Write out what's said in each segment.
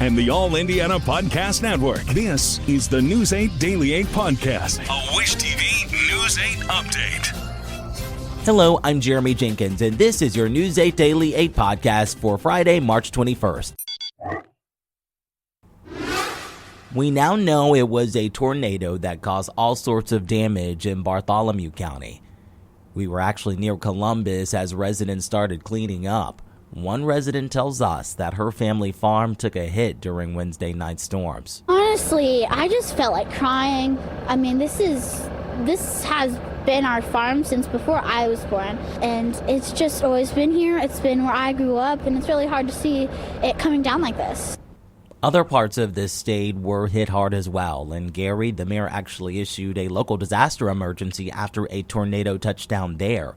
and the All Indiana Podcast Network. This is the News 8 Daily 8 Podcast, a Wish TV News 8 update. Hello, I'm Jeremy Jenkins, and this is your News 8 Daily 8 Podcast for Friday, March 21st. We now know it was a tornado that caused all sorts of damage in Bartholomew County. We were actually near Columbus as residents started cleaning up. One resident tells us that her family farm took a hit during Wednesday night storms. Honestly, I just felt like crying. I mean, this has been our farm since before I was born, and it's just always been here. It's been where I grew up, and it's really hard to see it coming down like this. Other parts of this state were hit hard as well. In Gary, the mayor actually issued a local disaster emergency after a tornado touched down there.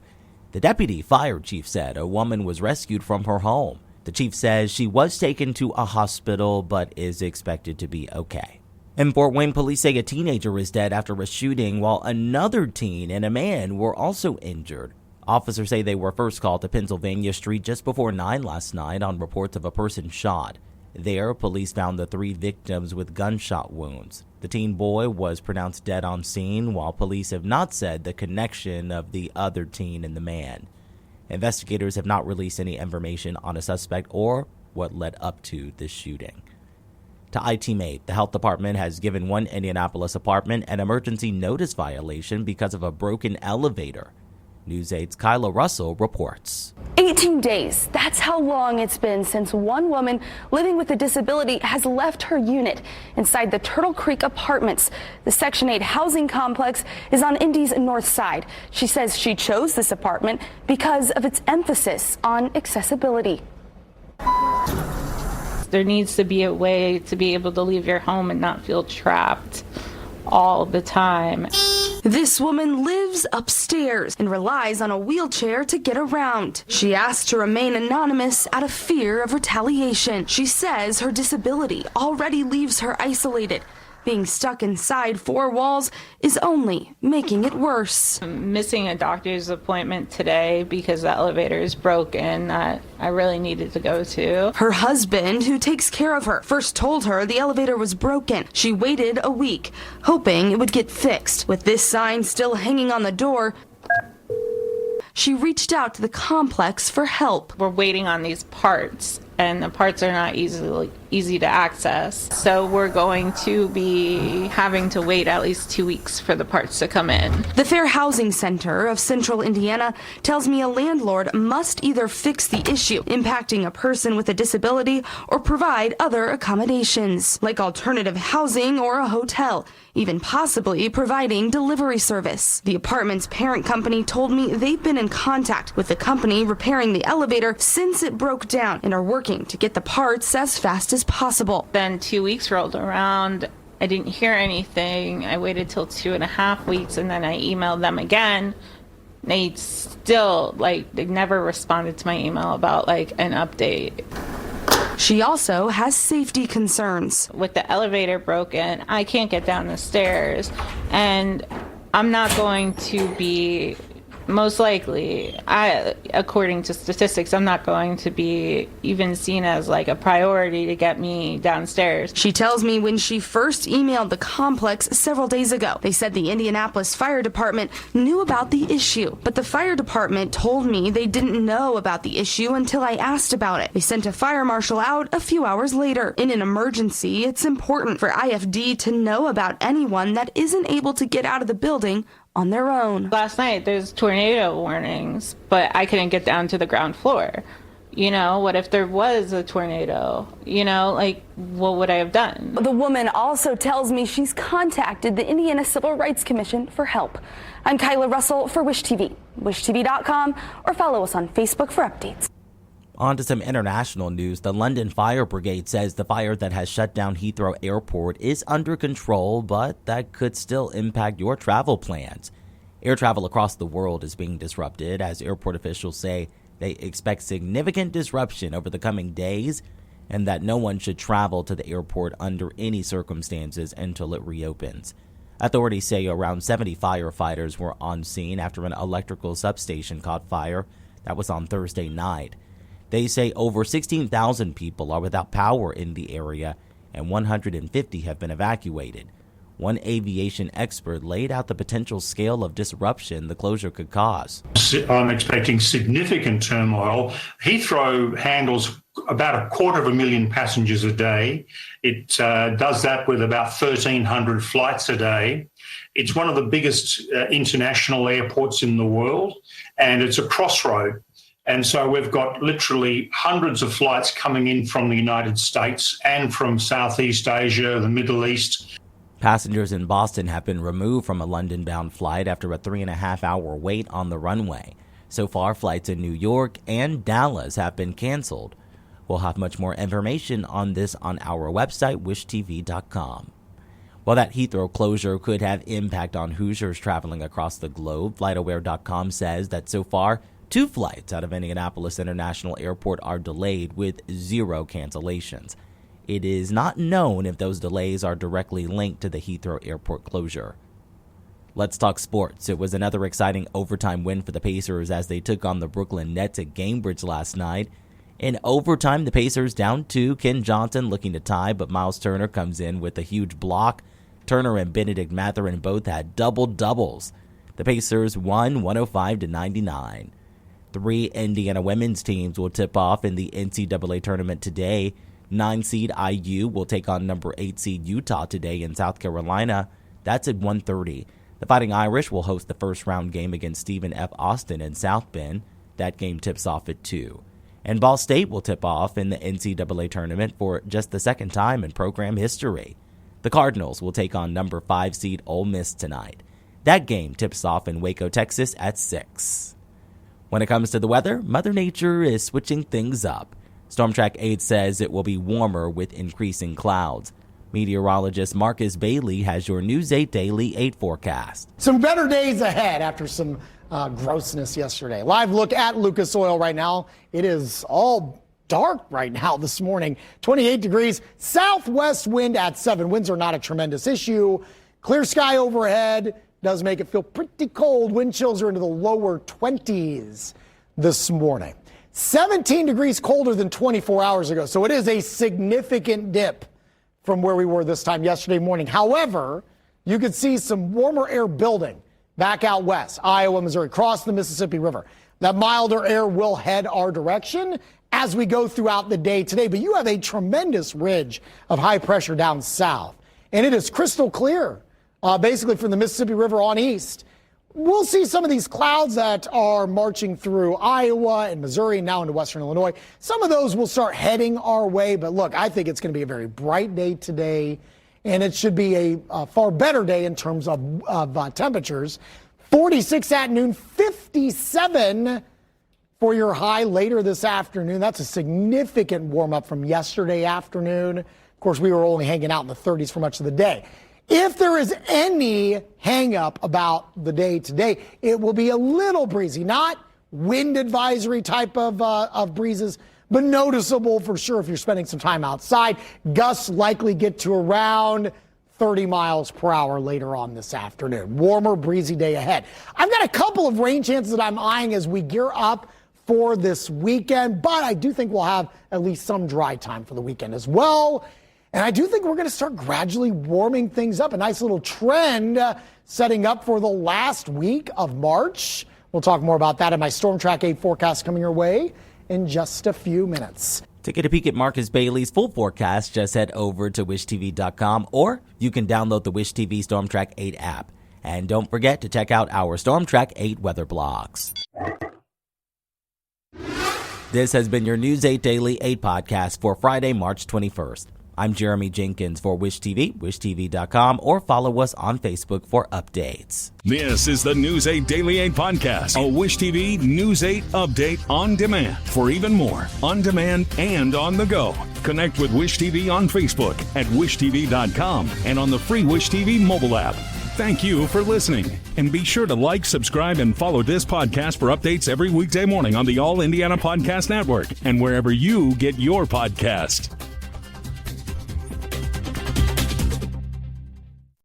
The deputy fire chief said a woman was rescued from her home. The chief says she was taken to a hospital but is expected to be okay. In Fort Wayne, police say a teenager is dead after a shooting, while another teen and a man were also injured. Officers say they were first called to Pennsylvania Street just before 9 last night on reports of a person shot. There, police found the 3 victims with gunshot wounds. The teen boy was pronounced dead on scene, while police have not said the connection of the other teen and the man. Investigators have not released any information on a suspect or what led up to this shooting. To ITMate, the health department has given one Indianapolis apartment an emergency notice violation because of a broken elevator. News 8's Kyla Russell reports. 18 days. That's how long it's been since one woman living with a disability has left her unit inside the Turtle Creek Apartments. The Section 8 housing complex is on Indy's north side. She says she chose this apartment because of its emphasis on accessibility. There needs to be a way to be able to leave your home and not feel trapped all the time. This woman lives upstairs and relies on a wheelchair to get around. She asked to remain anonymous out of fear of retaliation. She says her disability already leaves her isolated. Being stuck inside 4 walls is only making it worse. I'm missing a doctor's appointment today because the elevator is broken that I really needed to go to. Her husband, who takes care of her, first told her the elevator was broken. She waited a week, hoping it would get fixed. With this sign still hanging on the door, she reached out to the complex for help. We're waiting on these parts, and the parts are not easy to access. So we're going to be having to wait at least 2 weeks for the parts to come in. The Fair Housing Center of Central Indiana tells me a landlord must either fix the issue impacting a person with a disability or provide other accommodations, like alternative housing or a hotel, even possibly providing delivery service. The apartment's parent company told me they've been in contact with the company repairing the elevator since it broke down and are working to get the parts as fast as possible. Then 2 weeks rolled around. I didn't hear anything. I waited till 2.5 weeks, and then I emailed them again. They still, they never responded to my email about, an update. She also has safety concerns. With the elevator broken, I can't get down the stairs, and I'm not going to be, most likely, according to statistics, I'm not going to be even seen as a priority to get me downstairs. She tells me when she first emailed the complex several days ago, they said the Indianapolis Fire Department knew about the issue. But the fire department told me they didn't know about the issue until I asked about it. They sent a fire marshal out a few hours later. In an emergency, it's important for IFD to know about anyone that isn't able to get out of the building on their own. Last night, there's tornado warnings, but I couldn't get down to the ground floor. What if there was a tornado? What would I have done? The woman also tells me she's contacted the Indiana Civil Rights Commission for help. I'm Kyla Russell for Wish TV, wishtv.com, or follow us on Facebook for updates. On to some international news. The London Fire Brigade says the fire that has shut down Heathrow Airport is under control, but that could still impact your travel plans. Air travel across the world is being disrupted as airport officials say they expect significant disruption over the coming days and that no one should travel to the airport under any circumstances until it reopens. Authorities say around 70 firefighters were on scene after an electrical substation caught fire. That was on Thursday night. They say over 16,000 people are without power in the area and 150 have been evacuated. One aviation expert laid out the potential scale of disruption the closure could cause. I'm expecting significant turmoil. Heathrow handles about 250,000 passengers a day. It does that with about 1,300 flights a day. It's one of the biggest international airports in the world, and it's a crossroad. And so we've got literally hundreds of flights coming in from the United States and from Southeast Asia, the Middle East. Passengers in Boston have been removed from a London-bound flight after a 3.5-hour wait on the runway. So far, flights in New York and Dallas have been canceled. We'll have much more information on this on our website, wishtv.com. While that Heathrow closure could have impact on Hoosiers traveling across the globe, FlightAware.com says that so far, 2 flights out of Indianapolis International Airport are delayed with 0 cancellations. It is not known if those delays are directly linked to the Heathrow Airport closure. Let's talk sports. It was another exciting overtime win for the Pacers as they took on the Brooklyn Nets at Cambridge last night. In overtime, the Pacers down 2, Ken Johnson looking to tie, but Miles Turner comes in with a huge block. Turner and Benedict Mathurin both had double-doubles. The Pacers won 105-99. 3 Indiana women's teams will tip off in the NCAA tournament today. 9-seed IU will take on number 8-seed Utah today in South Carolina. That's at 1:30. The Fighting Irish will host the first-round game against Stephen F. Austin in South Bend. That game tips off at 2. And Ball State will tip off in the NCAA tournament for just the second time in program history. The Cardinals will take on number 5-seed Ole Miss tonight. That game tips off in Waco, Texas at 6. When it comes to the weather, Mother Nature is switching things up. Storm Track 8 says it will be warmer with increasing clouds. Meteorologist Marcus Bailey has your News 8 Daily 8 forecast. Some better days ahead after some grossness yesterday. Live look at Lucas Oil right now. It is all dark right now this morning. 28 degrees, southwest wind at 7. Winds are not a tremendous issue. Clear sky overhead does make it feel pretty cold. Wind chills are into the lower 20s this morning. 17 degrees colder than 24 hours ago. So it is a significant dip from where we were this time yesterday morning. However, you could see some warmer air building back out west, Iowa, Missouri, across the Mississippi River. That milder air will head our direction as we go throughout the day today. But you have a tremendous ridge of high pressure down south. And it is crystal clear, basically from the Mississippi River on east. We'll see some of these clouds that are marching through Iowa and Missouri and now into western Illinois. Some of those will start heading our way. But look, I think it's going to be a very bright day today. And it should be a far better day in terms of temperatures. 46 at noon, 57 for your high later this afternoon. That's a significant warm up from yesterday afternoon. Of course, we were only hanging out in the 30s for much of the day. If there is any hang up about the day today, it will be a little breezy, not wind advisory type of breezes, but noticeable for sure if you're spending some time outside. Gusts likely get to around 30 miles per hour later on this afternoon. Warmer, breezy day ahead. I've got a couple of rain chances that I'm eyeing as we gear up for this weekend, but I do think we'll have at least some dry time for the weekend as well. And I do think we're going to start gradually warming things up. A nice little trend setting up for the last week of March. We'll talk more about that in my Storm Track 8 forecast coming your way in just a few minutes. To get a peek at Marcus Bailey's full forecast, just head over to wishtv.com, or you can download the Wish TV Storm Track 8 app. And don't forget to check out our Storm Track 8 weather blogs. This has been your News 8 Daily 8 podcast for Friday, March 21st. I'm Jeremy Jenkins for Wish TV, wishtv.com, or follow us on Facebook for updates. This is the News 8 Daily 8 podcast, a Wish TV News 8 update on demand. For even more, on demand and on the go, connect with Wish TV on Facebook at wishtv.com and on the free Wish TV mobile app. Thank you for listening. And be sure to like, subscribe, and follow this podcast for updates every weekday morning on the All Indiana Podcast Network and wherever you get your podcast.